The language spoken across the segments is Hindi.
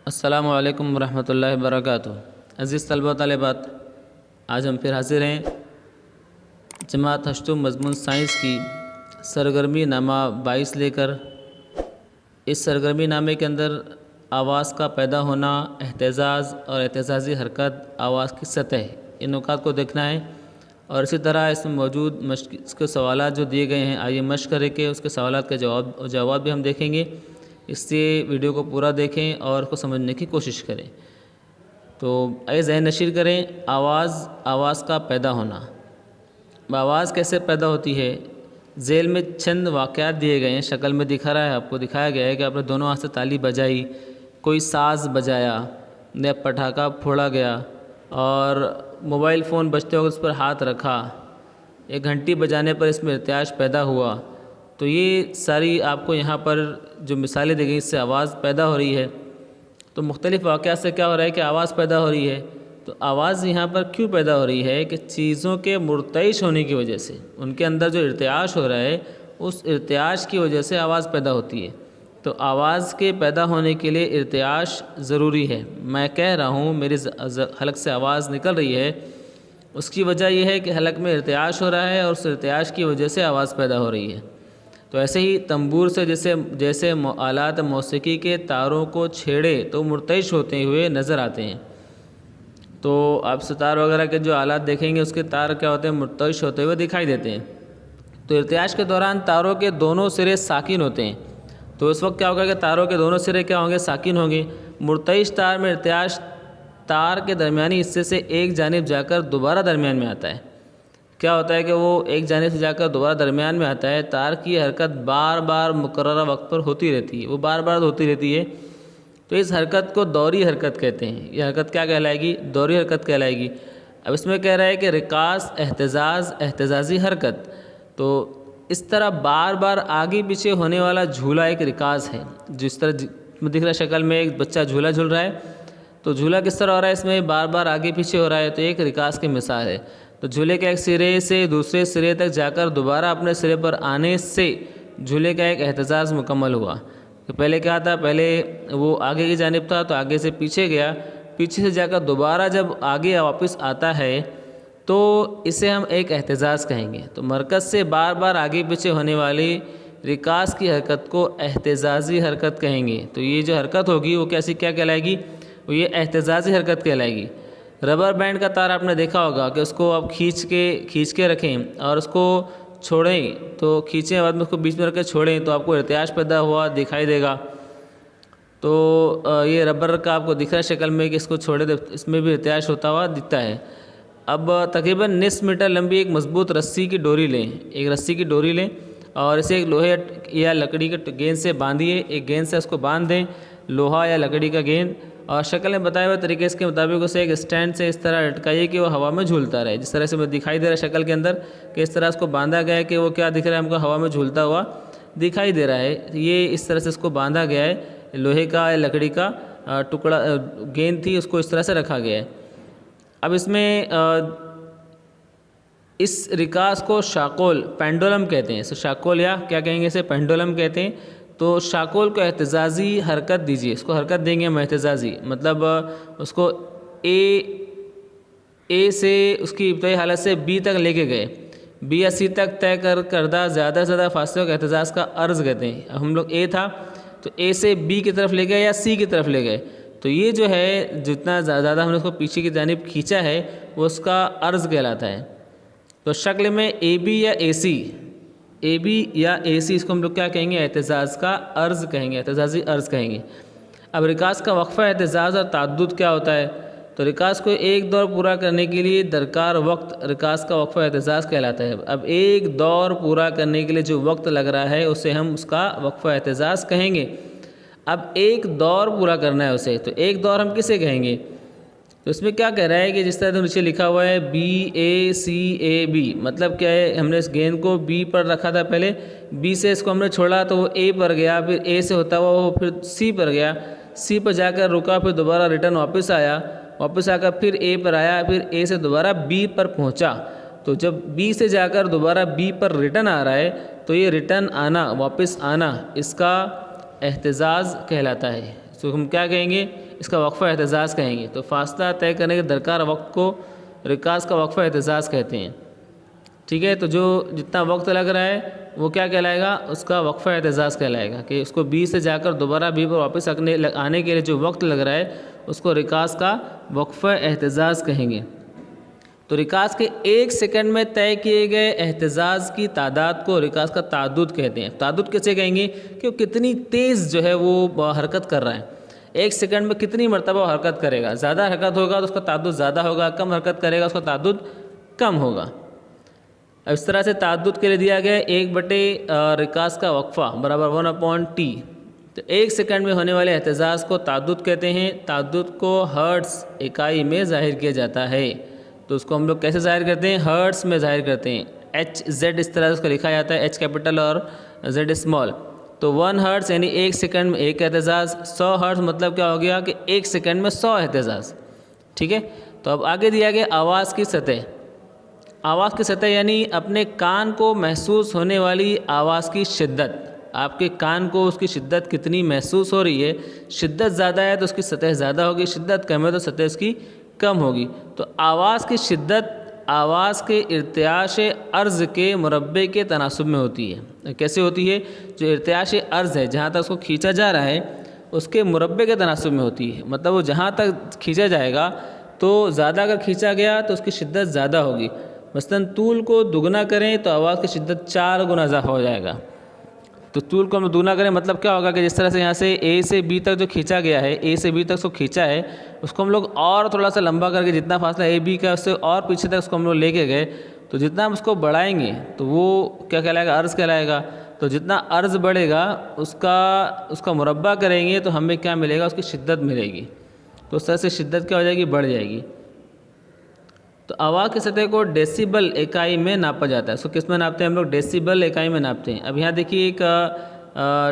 अस्सलामु अलैकुम वरहमतुल्लाहि वबरकातुहू। अज़ीज़ तलबा तालिबात, आज हम फिर हाज़िर हैं जमात हश्तुम मज़मून साइंस की सरगर्मी नामा 22 लेकर। इस सरगर्मी नामे के अंदर आवाज़ का पैदा होना, एहतजाज़ और एहतजाज़ी हरकत, आवाज़ की सतह, इन नुकात को देखना है। और इसी तरह इसमें मौजूद इसके सवालात जो दिए गए हैं, आइए मश्क करके उसके सवालात के जवाब भी हम देखेंगे। इससे वीडियो को पूरा देखें और उसको समझने की कोशिश करें। तो आइए ज़हन नशीर करें। आवाज़ का पैदा होना। आवाज़ कैसे पैदा होती है? झेल में चंद वाक़यात दिए गए हैं, शक्ल में दिखा रहा है, आपको दिखाया गया है कि आपने दोनों हाथ से ताली बजाई, कोई साज़ बजाया या पटाखा फोड़ा गया, और मोबाइल फ़ोन बजते वक्त उस पर हाथ रखा, एक घंटी बजाने पर इसमें इर्तियाश पैदा हुआ। तो ये सारी आपको यहाँ पर जो मिसालें दी गई, इससे आवाज़ पैदा हो रही है। तो मुख्तलिफ़ वाक़यात से क्या हो रहा है कि आवाज़ पैदा हो रही है। तो आवाज़ यहाँ पर क्यों पैदा हो रही है कि चीज़ों के मुर्तइश होने की वजह से, उनके अंदर जो इर्तियाश हो रहा है, उस इर्तियाश की वजह से आवाज़ पैदा होती है। तो आवाज़ के पैदा होने के लिए इर्तियाश ज़रूरी है। मैं कह रहा हूँ मेरी हलक से आवाज़ निकल रही है, उसकी वजह यह है कि हलक में इर्तियाश हो रहा है और उस इर्तियाश की वजह से आवाज़ पैदा हो रही है। तो ऐसे ही तंबूर से जैसे आलात मौसीकी के तारों को छेड़े तो मुर्तइश होते हुए नज़र आते हैं। तो आप सितार वगैरह के जो आलात देखेंगे, उसके तार क्या होते हैं, मुर्तइश होते हुए दिखाई देते हैं। तो इर्तियाश के दौरान तारों के दोनों सिरे साकिन होते हैं। तो उस वक्त क्या होगा कि तारों के दोनों सिरे क्या होंगे, साकिन होंगे। मुर्तइश तार में इर्तियाश तार के दरमियानी हिस्से से एक जानिब जाकर दोबारा दरमियान में आता है। क्या होता है कि वो एक जानिब से जाकर दोबारा दरमियान में आता है। तार की हरकत बार बार मुकर्रर वक्त पर होती रहती है, वो बार बार होती रहती है। तो इस हरकत को दौरी हरकत कहते हैं। ये हरकत क्या कहलाएगी, दौरी हरकत कहलाएगी। अब इसमें कह रहा है कि रिकास, एहतजाज़, एहतजाज़ी हरकत। तो इस तरह बार बार आगे पीछे होने वाला झूला एक रिकास है। जिस तरह दिख रहा है शक्ल में, एक बच्चा झूला झूल रहा है, तो झूला किस तरह हो रहा है, इसमें बार बार आगे पीछे हो रहा है, तो एक रिकास की मिसाल है। तो झूले के एक सिरे से दूसरे सिरे तक जाकर दोबारा अपने सिरे पर आने से झूले का एक एहतजाज मुकम्मल हुआ। तो पहले क्या था, पहले वो आगे की जानिब था, तो आगे से पीछे गया, पीछे से जाकर दोबारा जब आगे वापस आता है तो इसे हम एक एहतजाज कहेंगे। तो मरकज़ से बार बार आगे पीछे होने वाली रिकास की हरकत को एहतजाजी हरकत कहेंगे। तो ये जो हरकत होगी वो कैसी क्या कहलाएगी, वो ये एहतजाजी हरकत कहलाएगी। रबर बैंड का तार आपने देखा होगा कि उसको आप खींच के रखें और उसको छोड़ें, तो खींचें बाद में उसको बीच में रख के छोड़ें तो आपको इर्तियाश पैदा हुआ दिखाई देगा। तो ये रबर का आपको दिख रहा है शक्ल में कि इसको छोड़े तो इसमें भी इर्तियाश होता हुआ दिखता है। अब तकरीबन निस्फ मीटर लंबी एक मजबूत रस्सी की डोरी लें, एक रस्सी की डोरी लें और इसे एक लोहे या लकड़ी के गेंद से बांधिए। एक गेंद से उसको बांध दें, लोहा या लकड़ी का गेंद, और शक्ल में बताए हुए तरीके इसके मुताबिक उसे एक स्टैंड से इस तरह लटकाइए कि वो हवा में झूलता रहे। जिस तरह से दिखाई दे रहा है शक्ल के अंदर कि इस तरह उसको बांधा गया है कि वो क्या दिख रहा है, हमको हवा में झूलता हुआ दिखाई दे रहा है। ये इस तरह से इसको बांधा गया है, लोहे का या लकड़ी का टुकड़ा गेंद थी, उसको इस तरह से रखा गया है। अब इसमें इस रिकास को शाकोल, पेंडुलम कहते हैं। तो शाकोल या क्या कहेंगे, इसे पेंडुलम कहते हैं। तो शाकोल को एहतजाजी हरकत दीजिए, इसको हरकत देंगे हम एहतजाजी, मतलब उसको ए से उसकी इब्तदाई हालत से बी तक लेके गए, बी या सी तक तय करदा ज़्यादा से ज़्यादा फासले को एहतजाज का अर्ज़ कहते हैं। अब हम लोग ए था तो ए से बी की तरफ ले गए या सी की तरफ ले गए, तो ये जो है जितना ज़्यादा हमने उसको पीछे की जानिब खींचा है वो उसका अर्ज़ कहलाता है। तो शक्ल में ए बी या ए सी, ए बी या ए सी, इसको हम लोग क्या कहेंगे, एहतजाज का अर्ज़ कहेंगे, एहतजाजी अर्ज़ कहेंगे। अब रिकास का वक्फ़ा, एहतजाज और ताद्दुद क्या होता है, तो रिकास को एक दौर पूरा करने के लिए दरकार वक्त रिकास का वक्फ़ा एहतजाज कहलाता है। अब एक दौर पूरा करने के लिए जो वक्त लग रहा है उसे हम उसका वक्फ़ा एहतजाज कहेंगे। अब एक दौर पूरा करना है उसे, तो एक दौर हम किसे कहेंगे, तो इसमें क्या कह रहा है कि जिस तरह तो नीचे लिखा हुआ है B A C A B, मतलब क्या है, हमने इस गेंद को बी पर रखा था, पहले बी से इसको हमने छोड़ा तो वो ए पर गया, फिर ए से होता हुआ वो फिर सी पर गया, सी पर जाकर रुका, फिर दोबारा रिटर्न वापस आया, वापस आकर फिर ए पर आया, फिर ए से दोबारा बी पर पहुंचा। तो जब बी से जाकर दोबारा बी पर रिटर्न आ रहा है तो ये रिटर्न आना, वापस आना, इसका एहतजाज कहलाता है। तो हम क्या कहेंगे, इसका वक्फ़ा एहतजाज़ कहेंगे। तो फासला तय करने के दरकार वक्त को रिकाज का वक्फ़ा एहतजाज़ कहते हैं। ठीक है, तो जो जितना वक्त लग रहा है वो क्या कहलाएगा, उसका वक्फ़ा एहतजाज़ कहलाएगा, कि उसको बी से जाकर दोबारा बी पर वापस आने के लिए जो वक्त लग रहा है उसको रिकाज का वक्फ़ा एहतजाज़ कहेंगे। तो रिकाज के 1 सेकंड में तय किए गए एहतजाज की तादाद को रिकाज का तादुद कहते हैं। तादुद कैसे कहेंगे, कि वो कितनी तेज़ जो है वो हरकत कर रहा है, 1 सेकंड में कितनी मरतबा वो हरकत करेगा। ज़्यादा हरकत होगा तो उसका तादुद ज़्यादा होगा, कम हरकत करेगा उसका तादुद कम होगा। अब इस तरह से तादुद के लिए दिया गया 1/, रिकाज का वक्फ़ा बराबर 1/t। तो 1 सेकंड में होने वाले एहतजाज को तादुद कहते हैं। तादुद को हर्ट्ज़ इकाई में ज़ाहिर किया जाता है। तो उसको हम लोग कैसे ज़ाहिर करते हैं, हर्ट्ज़ में ज़ाहिर करते हैं। HZ इस तरह से उसको लिखा जाता है, H कैपिटल और Z स्मॉल। तो 1 हर्ट्ज़ यानी 1 सेकंड में 1 एहतजाज। 100 हर्ट्ज़ मतलब क्या हो गया कि 1 सेकंड में 100 एहतजाज। ठीक है, तो अब आगे दिया गया आवाज़ की सतह। आवाज़ की सतह यानी अपने कान को महसूस होने वाली आवाज़ की शिद्दत। आपके कान को उसकी शिद्दत कितनी महसूस हो रही है, शिद्दत ज़्यादा है तो उसकी सतह ज़्यादा होगी, शिद्दत कम है तो सतह उसकी कम होगी। तो आवाज़ की शिद्दत आवाज़ के इर्तियाश अर्ज़ के मुरब्बे के तनासुब में होती है। कैसे होती है, जो इर्तियाश अर्ज़ है जहाँ तक उसको खींचा जा रहा है उसके मुरब्बे के तनासुब में होती है। मतलब वो जहाँ तक खींचा जाएगा तो ज़्यादा अगर खींचा गया तो उसकी शिद्दत ज़्यादा होगी। मसलन तूल को दुगना करें तो आवाज़ की शिद्दत 4 गुना इजाफा हो जाएगा। तो तूल को हम दुगना करें मतलब क्या होगा कि जिस तरह से यहाँ से ए से बी तक जो खींचा गया है, ए से बी तक उसको खींचा है, उसको हम लोग और थोड़ा सा लंबा करके जितना फासला ए बी का उससे और पीछे तक उसको हम लोग लेके गए, तो जितना हम उसको बढ़ाएंगे तो वो क्या कहलाएगा, अर्ज़ कहलाएगा। तो जितना अर्ज़ बढ़ेगा उसका मुरब्बा करेंगे तो हमें क्या मिलेगा, उसकी शिद्दत मिलेगी। तो उस तरह से शिद्दत क्या हो जाएगी, बढ़ जाएगी। तो आवाज़ की सतह को डेसिबल इकाई में नापा जाता है। उसको किस में नापते हैं हम लोग, डेसिबल इकाई में नापते हैं। अब यहाँ देखिए एक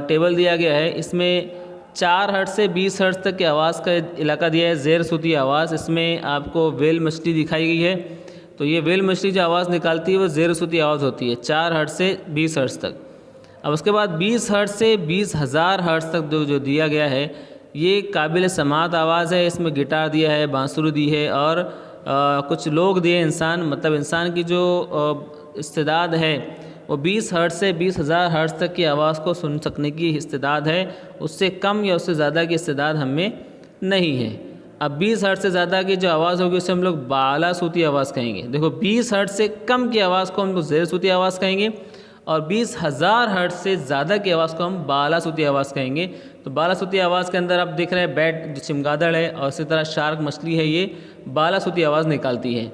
टेबल दिया गया है, इसमें 4 हर्ट्ज़ से 20 हर्ट्ज़ तक की आवाज़ का इलाका दिया है, ज़ेर सूती आवाज़। इसमें आपको वेल मछली दिखाई गई है। तो ये वेल मछली जो आवाज़ निकालती है वो ज़ेर सूती आवाज़ होती है, 4 हर्ट्ज़ से 20 हर्ट्ज़ तक। अब उसके बाद 20 हर्ट्ज़ से 20,000 हर्ट्ज़ तक जो दिया गया है ये काबिल समात आवाज़ है। इसमें गिटार दिया है, बांसुरी दी है और कुछ लोग दिए इंसान, मतलब इंसान की जो इस्तेदाद है वो 20 हर्ट्ज़ से 20,000 हर्ट्ज़ तक की आवाज़ को सुन सकने की इस्तेदाद है। उससे कम या उससे ज़्यादा की इस्तेदाद हमें नहीं है। अब 20 हर्ट्ज़ से ज़्यादा की जो आवाज़ होगी उसे हम लोग बाला सूती आवाज़ कहेंगे। देखो 20 हर्ट्ज़ से कम की आवाज़ को हम लोग ज़ेर सूती आवाज़ कहेंगे और 20,000 हर्ट्ज़ से ज़्यादा की आवाज़ को हम बाला सूती आवाज़ कहेंगे। तो बाला सूती आवाज़ के अंदर आप देख रहे हैं बैट चमगादड़ है और इसी तरह शार्क मछली है, ये बाला सूती आवाज़ निकालती है।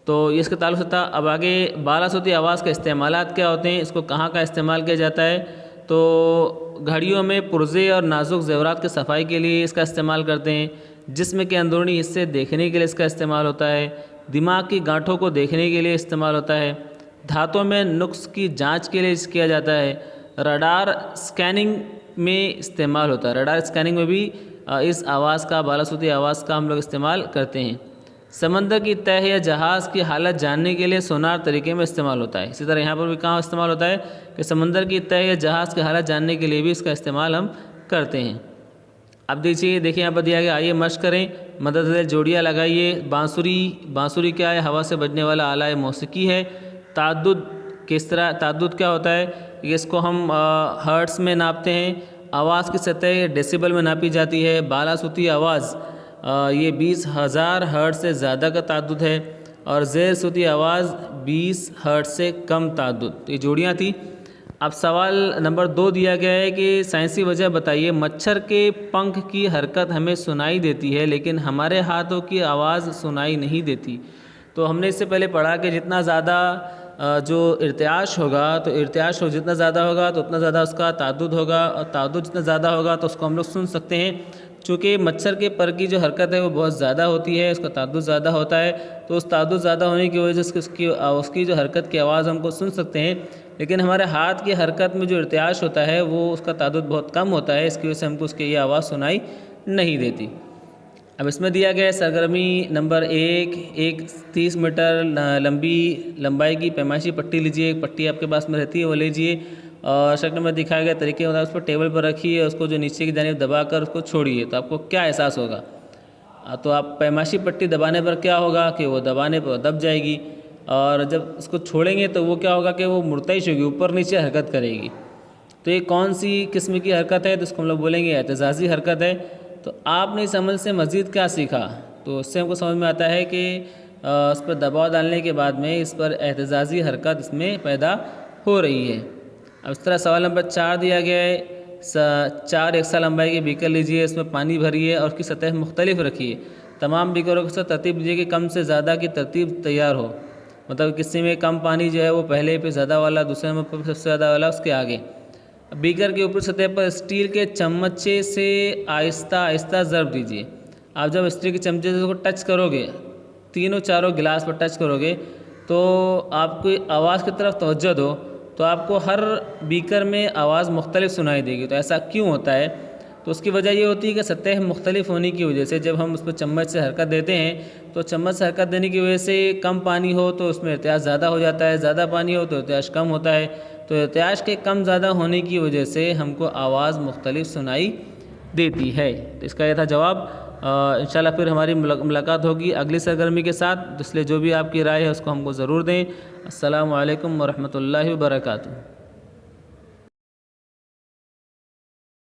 तो ये इसके ताल्लुक़ से था। अब आगे बाला सूती आवाज़ के इस्तेमालात क्या होते हैं, इसको कहाँ का इस्तेमाल किया जाता है। तो घड़ियों में पुर्ज़े और नाजुक ज़ेवरात की सफाई के लिए इसका इस्तेमाल करते हैं। जिस्म के अंदरूनी हिस्से देखने के लिए इसका इस्तेमाल होता है। दिमाग की गांठों को देखने के लिए इस्तेमाल होता है। धातों में नुक्स की जांच के लिए किया जाता है। रडार स्कैनिंग में इस्तेमाल होता है। रडार स्कैनिंग में भी इस आवाज़ का, बाला सूती आवाज़ का हम लोग इस्तेमाल करते हैं। समंदर की तह या जहाज़ की हालत जानने के लिए सोनार तरीके में इस्तेमाल होता है। इसी तरह यहाँ पर भी कहाँ इस्तेमाल होता है कि समंदर की तह या जहाज़ की हालत जानने के लिए भी इसका इस्तेमाल हम करते हैं। अब देखिए यहाँ पर दिया गया, आइए मश्क करें। मदद से जोड़ियाँ लगाइए। बांसुरी क्या है, हवा से बजने वाला आला मौसीकी है। ताद्दुद किस तरह, ताद्दुद क्या होता है, इसको हम हर्ट्ज़ में नापते हैं। आवाज़ की सतह डेसिबल में नापी जाती है। बाला सूती आवाज़ ये 20,000 हर्ट्ज़ से ज़्यादा का ताद्दुद है और ज़ेर सूती आवाज़ 20 हर्ट्ज़ से कम ताद्दुद। तो ये जोड़ियाँ थी। अब सवाल नंबर 2 दिया गया है कि साइंसी वजह बताइए। मच्छर के पंख की हरकत हमें सुनाई देती है लेकिन हमारे हाथों की आवाज़ सुनाई नहीं देती। तो हमने इससे पहले पढ़ा कि जितना ज़्यादा जो इर्तियाश होगा, तो इर्तियाश जितना ज़्यादा होगा तो उतना ज़्यादा उसका ताद्दुद होगा और ताद्दुद जितना ज़्यादा होगा तो उसको हम लोग सुन सकते हैं। चूँकि मच्छर के पर की जो हरकत है वो बहुत ज़्यादा होती है, उसका ताद्दुद ज़्यादा होता है, तो उस ताद्दुद ज़्यादा होने की वजह से उसकी जो हरकत की आवाज़ हमको सुन सकते हैं। लेकिन हमारे हाथ की हरकत में जो इर्तियाश होता है वो उसका ताद्दुद बहुत कम होता है, इसकी वजह से हमको उसकी ये आवाज़ सुनाई नहीं देती। अब इसमें दिया गया है सरगर्मी नंबर 1, एक 30 मीटर लंबाई की पैमाइशी पट्टी लीजिए। एक पट्टी आपके पास में रहती है वो लीजिए और शक्ल में दिखाए गए तरीके के मुताबिक उसको टेबल पर रखिए, उसको जो नीचे की जानिब दबाकर उसको छोड़िए, तो आपको क्या एहसास होगा। तो आप पैमाशी पट्टी दबाने पर क्या होगा कि वो दबाने पर दब जाएगी, और जब उसको छोड़ेंगे तो वो क्या होगा कि वो मुर्तइश होगी, ऊपर नीचे हरकत करेगी। तो ये कौन सी किस्म की हरकत है, तो इसको हम लोग बोलेंगे एहतजाजी हरकत है। तो आपने इस अमल से मज़ीद क्या सीखा, तो उससे हमको समझ में आता है कि उस पर दबाव डालने के बाद में इस पर एहतजाजी हरकत इसमें पैदा हो रही है। अब इस तरह सवाल नंबर 4 दिया गया है, 4 1 लंबाई के बीकर लीजिए, इसमें पानी भरिए और उसकी सतह मुख्तलिफ रखिए। तमाम बीकरों के साथ तरतीब दीजिए कि कम से ज़्यादा की तरतीब तैयार हो, मतलब किसी में कम पानी जो है वो पहले पे ज़्यादा वाला, दूसरे नंबर पर सबसे ज़्यादा वाला उसके आगे। बीकर के ऊपरी सतह पर स्टील के चम्मचे से आहिस्ता आहिस्ता ज़रब दीजिए। आप जब स्टील के चमचे से उसको टच करोगे, तीनों चारों गिलास पर टच करोगे, तो आपकी आवाज़ की तरफ तवज्जो दो, तो आपको हर बीकर में आवाज़ मुख्तलिफ सुनाई देगी। तो ऐसा क्यों होता है, तो उसकी वजह ये होती है कि सतह मुख्तलिफ होने की वजह से जब हम उस पर चम्मच से हरकत देते हैं, तो चम्मच से हरकत देने की वजह से कम पानी हो तो उसमें इर्तियाज ज़्यादा हो जाता है, ज़्यादा पानी हो तो इर्तियाज कम होता है। तो इर्तियाज के कम ज़्यादा होने की वजह से हमको आवाज़ मुख्तलिफ सुनाई देती है। तो इसका यह था जवाब। इंशाल्लाह फिर हमारी मुलाकात होगी अगली सरगर्मी के साथ, इसलिए जो भी आपकी राय है उसको हमको ज़रूर दें। अस्सलामु अलैकुम वरहमतुल्लाहि वबरकातुहू।